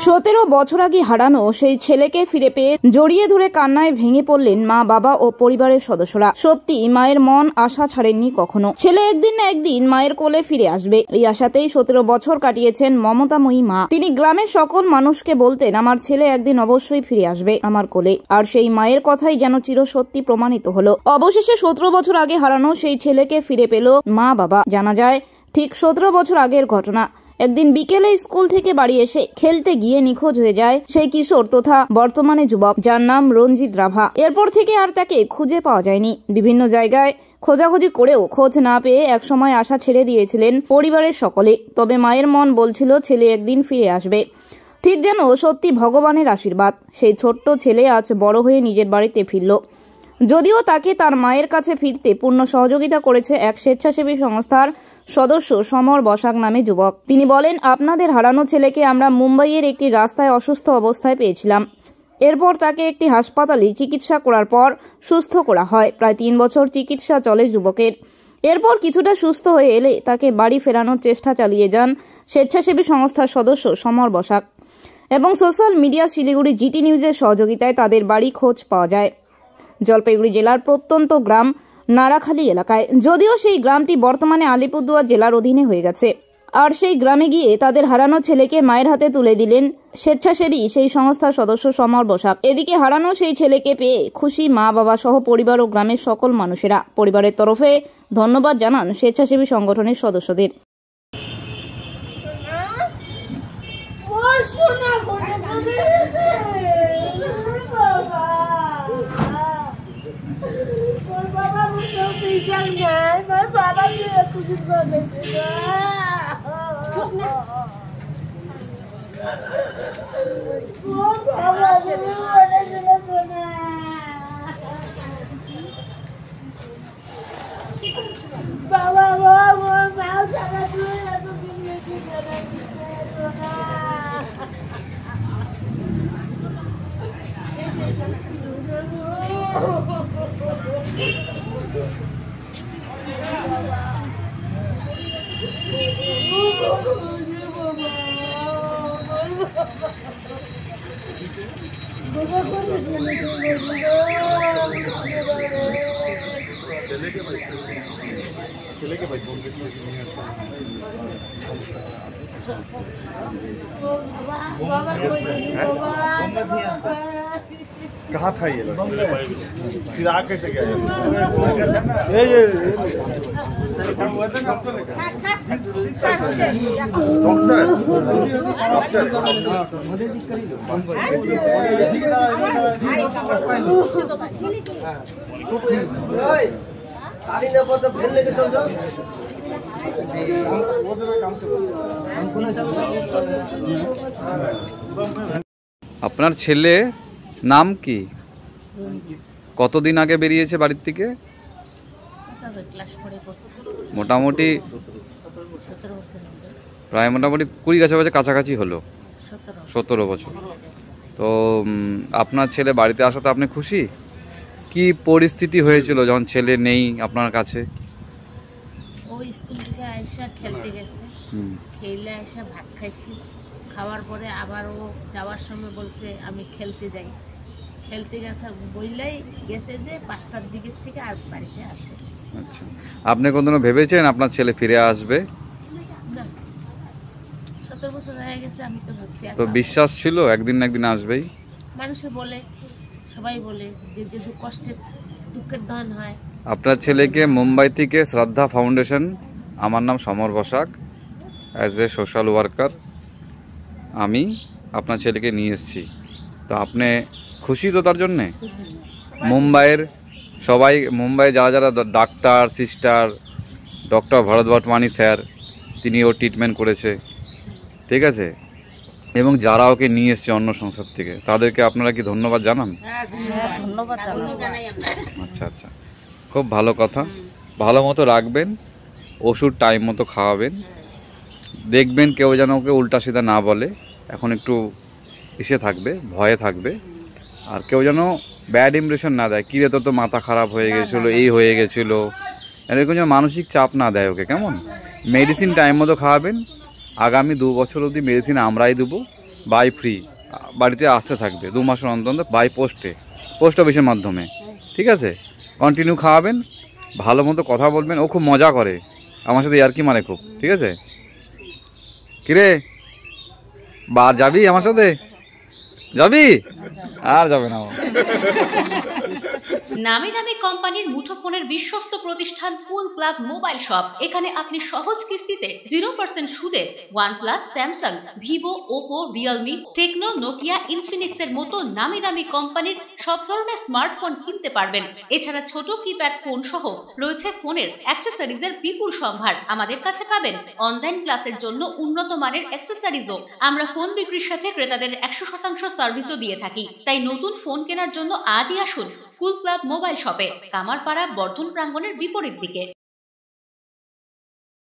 সতেরো বছর আগে হারানো সেই ছেলেকে ফিরে পেয়ে জড়িয়ে ধরে কান্নায় ভেঙে পড়লেন মা, বাবা ও পরিবারের সদস্যরা। সত্যি মায়ের মন আশা ছাড়েননি কখনো। ছেলে একদিন না একদিন মায়ের কোলে ফিরে আসবে, এই আশাতেই 17 বছর কাটিয়েছেন মমতাময়ী মা। তিনি গ্রামের সকল মানুষকে বলতেন, আমার ছেলে একদিন অবশ্যই ফিরে আসবে আমার কোলে। আর সেই মায়ের কথাই যেন চিরসত্যি প্রমাণিত হলো। অবশেষে 17 বছর আগে হারানো সেই ছেলেকে ফিরে পেল মা, বাবা। জানা যায় ঠিক 17 বছর আগের ঘটনা। একদিন বিকেলে স্কুল থেকে বাড়ি এসে খেলতে গিয়ে নিখোঁজ হয়ে যায় সেই কিশোর তথা বর্তমানে যুবক, যার নাম রঞ্জিত রাভা। এরপর থেকে আর তাকে খুঁজে পাওয়া যায়নি। বিভিন্ন জায়গায় খোঁজাখুঁজি করেও খোঁজ না পেয়ে একসময় আশা ছেড়ে দিয়েছিলেন পরিবারের সকলে। তবে মায়ের মন বলছিল ছেলে একদিন ফিরে আসবে। ঠিক যেন সত্যি ভগবানের আশীর্বাদ। সেই ছোট্ট ছেলে আজ বড় হয়ে নিজের বাড়িতে ফিরল। যদিও তাকে তার মায়ের কাছে ফিরতে পূর্ণ সহযোগিতা করেছে এক স্বেচ্ছাসেবী সংস্থার সদস্য সমর বসাক নামে যুবক। তিনি বলেন, আপনাদের হারানো ছেলেকে আমরা মুম্বাইয়ের একটি রাস্তায় অসুস্থ অবস্থায় পেয়েছিলাম। এরপর তাকে একটি হাসপাতালে চিকিৎসা করার পর সুস্থ করা হয়। প্রায় 3 বছর চিকিৎসা চলে যুবকের। এরপর কিছুটা সুস্থ হয়ে এলে তাকে বাড়ি ফেরানোর চেষ্টা চালিয়ে যান স্বেচ্ছাসেবী সংস্থার সদস্য সমর বসাক এবং সোশ্যাল মিডিয়া শিলিগুড়ি জিটি নিউজের সহযোগিতায় তাদের বাড়ি খোঁজ পাওয়া যায় জলপাইগুড়ি জেলার প্রত্যন্ত গ্রাম নাড়াখালী এলাকায়। যদিও সেই গ্রামটি বর্তমানে আলিপুরদুয়ার জেলার অধীনে হয়ে গেছে। আর সেই গ্রামে গিয়ে তাদের হারানো ছেলেকে মায়ের হাতে তুলে দিলেন স্বেচ্ছাসেবী সেই সংস্থার সদস্য সমর বসাক। এদিকে হারানো সেই ছেলেকে পেয়ে খুশি মা, বাবা সহ পরিবার ও গ্রামের সকল মানুষেরা। পরিবারের তরফে ধন্যবাদ জানান স্বেচ্ছাসেবী সংগঠনের সদস্যদের। कहाँ था ये? फिर आ कैसे गया? আপনার ছেলে নাম কি? কতদিন আগে বেরিয়েছে বাড়ির থেকে? মোটামুটি প্রায় মোটামুটি 20 কাছাকাছি হলো। 17 বছর। তো আপনার ছেলে বাড়িতে আসাতে আপনি খুশি? কি পরিস্থিতি হয়েছিল যখন ছেলে নেই আপনার কাছে? ও স্কুল থেকে আইসা খেলতে গেছে, খেলে আইসা ভাত খাইছি। খাওয়ার পরে আবার ও যাওয়ার সময় বলছে আমি খেলতে যাই। খেলতে বললেই গেছে যে 5টার দিকে থেকে আর বাড়িতে আসে। আচ্ছা, আপনি কোনদিনও ভেবেছেন আপনার ছেলে ফিরে আসবে? না, 17 বছর হয়ে গেছে, আমি তো ভাবছি। তো বিশ্বাস ছিল একদিন না একদিন আসবেই? মানুষে বলে, সবাই বলে যে যে দুঃখের দহন হয়। আপনার ছেলেকে মুম্বাই থেকে শ্রদ্ধা ফাউন্ডেশন, আমার নাম Samar Basak, as a social worker আমি আপনার ছেলেকে নিয়ে এসেছি। তো আপনি খুশি তো তার জন্যে? মুম্বাইয়ের সবাই, মুম্বাই যারা যারা doctor, sister, doctor Bharat Botmani sir, তিনি ওর ট্রিটমেন্ট করেছে, ঠিক আছে, এবং যারা ওকে নিয়ে এসছে অন্য সংস্থার থেকে, তাদেরকে আপনারা কি ধন্যবাদ জানান? ধন্যবাদ জানাই। আচ্ছা আচ্ছা, খুব ভালো কথা। ভালো মতো রাখবেন, ওষুধ টাইম মতো খাওয়াবেন, দেখবেন কেউ যেন ওকে উল্টা সিধা না বলে, এখন একটু ইসে থাকবে, ভয়ে থাকবে, আর কেউ যেন ব্যাড ইমপ্রেশন না দেয়, কিরে তোর তো মাথা খারাপ হয়ে গেছিলো, এই হয়ে গেছিলো, এরকম যেন মানসিক চাপ না দেয় ওকে, কেমন? মেডিসিন টাইম মতো খাওয়াবেন, আগামী 2 বছর অবধি মেডিসিন আমরাই দেবো, বাই ফ্রি, বাড়িতে আসতে থাকবে 2 মাসের অন্তর বাই পোস্ট অফিসের মাধ্যমে, ঠিক আছে? কন্টিনিউ খাওয়াবেন, ভালো মতো কথা বলবেন, ও খুব মজা করে আমার সাথে, ইয়ার্কি মারে খুব, ঠিক আছে? কিরে বার যাবি আমার সাথে, যাবি? আর যাবে না। নামি দামি কোম্পানির মুঠোফোনের বিশ্বস্ত প্রতিষ্ঠান কুল ক্লাব মোবাইল শপ। এখানে আপনি সহজ কিস্তিতে 0% সুদে OnePlus, Samsung, Vivo, Oppo, Realme, Tecno, Nokia, Infinix এর মতো নামি দামি কোম্পানির সব ধরনের স্মার্টফোন কিনতে পারবেন। এছাড়া ছোট কিপ্যাড ফোন সহ রয়েছে ফোনের অ্যাক্সেসরিজের বিপুল সম্ভার। আমাদের কাছে পাবেন অনলাইন ক্লাসের জন্য উন্নত মানের অ্যাক্সেসরিজও। আমরা ফোন বিক্রির সাথে ক্রেতাদের 100% সার্ভিসও দিয়ে থাকি। তাই নতুন ফোন কেনার জন্য আজই আসুন কুল ক্লাব মোবাইল শপে, কামারপাড়া বর্ধন প্রাঙ্গণের বিপরীত দিকে।